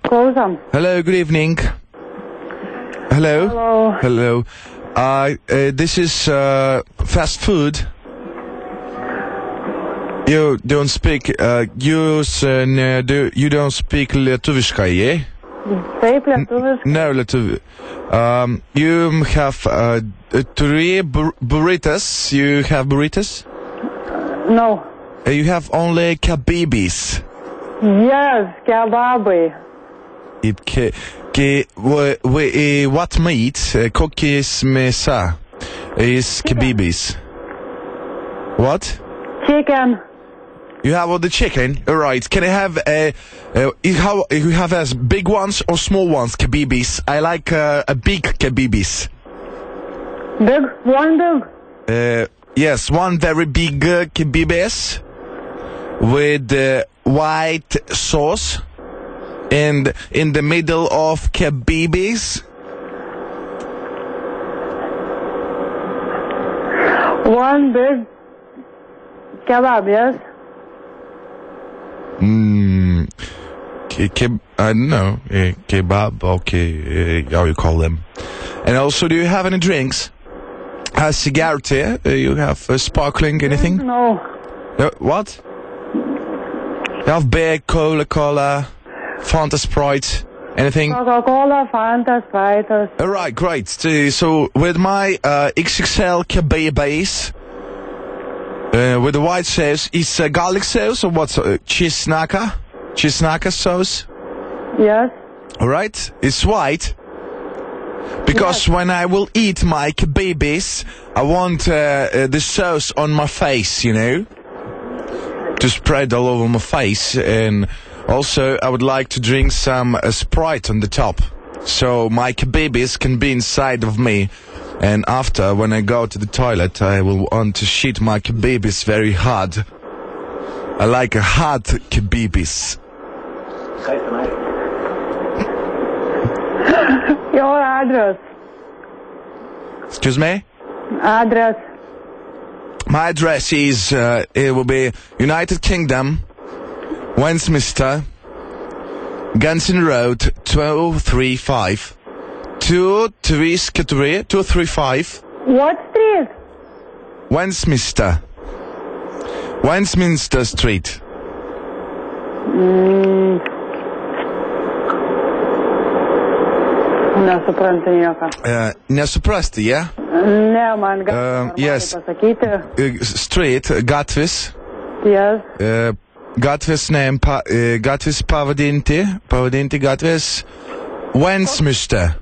Klausom. Hello, good evening. Hello. Hello. This is fast food. You don't speak. You don't speak lietuviškai, yeah? Taip, lietuviškai. No, lietuvi. You have 3 burritos. You have burritos? No. You have only kebabis. Yes, kebabai. What meat? Kokis mesa is kebabis. What? Chicken. You have all the chicken? Alright. Can I have you have as big ones or small ones kebabis? I like a big kebabis. Big? One big? Yes, one very big kebabis with white sauce and in the middle of kebabis. One big kebab, yes? I don't know. Kebab, okay, how you call them. And also, do you have any drinks? Cigarette, you have sparkling, anything? No. What? You have beer, cola, Fanta, Sprite, anything? Coca-Cola, Fanta, Sprite. Alright, great. So, with my XXL kebab base, with the white sauce, is garlic sauce or what's chisnaka? Chisnaka sauce? Yes. Alright, it's white. Because when I will eat my kebabis, I want the sauce on my face, you know? To spread all over my face. And also, I would like to drink some Sprite on the top. So my kebabis can be inside of me. And after, when I go to the toilet, I will want to shit my kebabis very hard. I like a hard kebabis. Your address. Excuse me? Address. My address is, it will be United Kingdom, Westminster, Gunson Road, 235. 235. What street? Westminster. Westminster Street. Nesuprantu nieko. Nesuprasti, yeah? Ne, man gali yes. pasakyti. Street, gatvis. Yes. Gatvis name, gatvis pavadinti gatvis Westminster.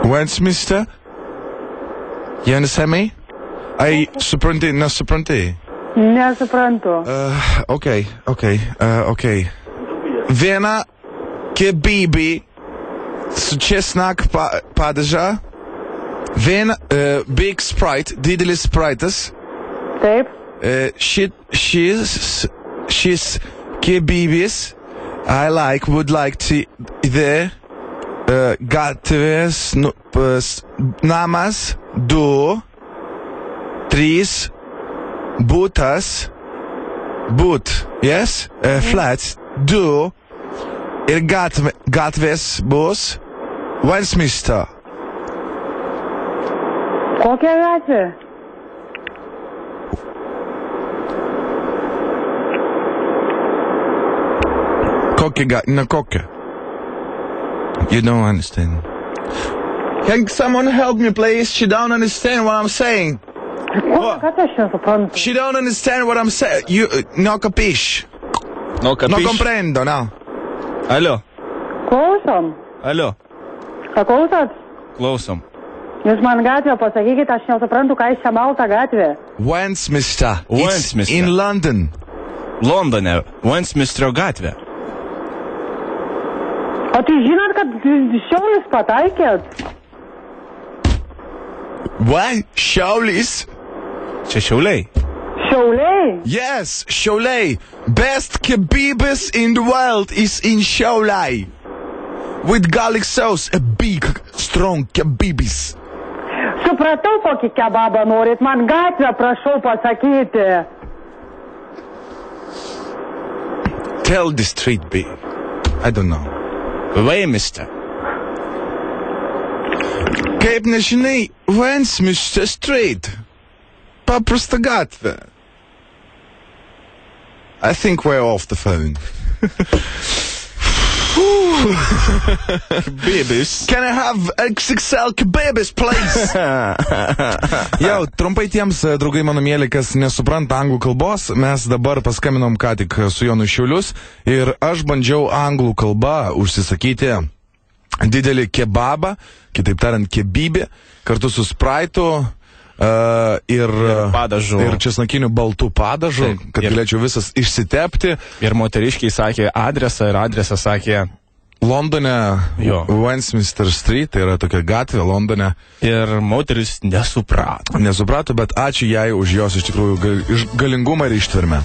Westminster? You understand me? Nesupranti. Nesuprantu. Okay. Viena kebabi su česnak padaža. Viena big Sprite, didelis Spritas. Taip. She's kebabis. Would like to the gatavės namas 2 3 butas yes flat 2 ir gatvės bus Westminster. Kokia gatvė? Kokia? You don't understand. Can someone help me, please? She don't understand what I'm saying. Ką aš nesuprantu? She don't understand what I'm saying. No capish. No capish. No comprendo, no. Alio. Klausom. Alio. Ką klausot? Klausom. Jūs man gatvę pasakykite, aš nesuprantu, ką jūs čia malta gatvė. Westminster. Westminster. In London. Londone. Westminster gatvė. O tai žinot, kad Šiaulius pataikėt? What? Šiaulis? Čia Šiauliai. Šiauliai? Yes, Šiauliai. Best kebabs in the world is in Šiauliai. With garlic sauce, a big, strong kebabs. Supratau, kokį kebabą norit, man gatvę prašau pasakyti. Tell the street be. I don't know. Vai, mister. Kaip nežinai, Westminster Street. Paprasta gatvė. I think we're off the phone. Babies. Can I have XXL kebabs, please? Jau, trumpai tiems, draugai mano mėly, kas nesupranta anglų kalbos, mes dabar paskaminom ką tik su Jonu Šiaulius ir aš bandžiau anglų kalbą užsisakyti didelį kebabą, kitaip tariant kebybį, kartu su spraitu ir padažu. Ir česnakiniu baltų padažu, taip, kad galėčiau visas išsitepti. Ir moteriškiai sakė adresą ir adresą sakė Londone, Jo. Westminster Street, tai yra tokia gatvė Londone. ir moteris nesuprato. Nesuprato, bet ačiū jai už jos iš tikrųjų galingumą ir ištvermę.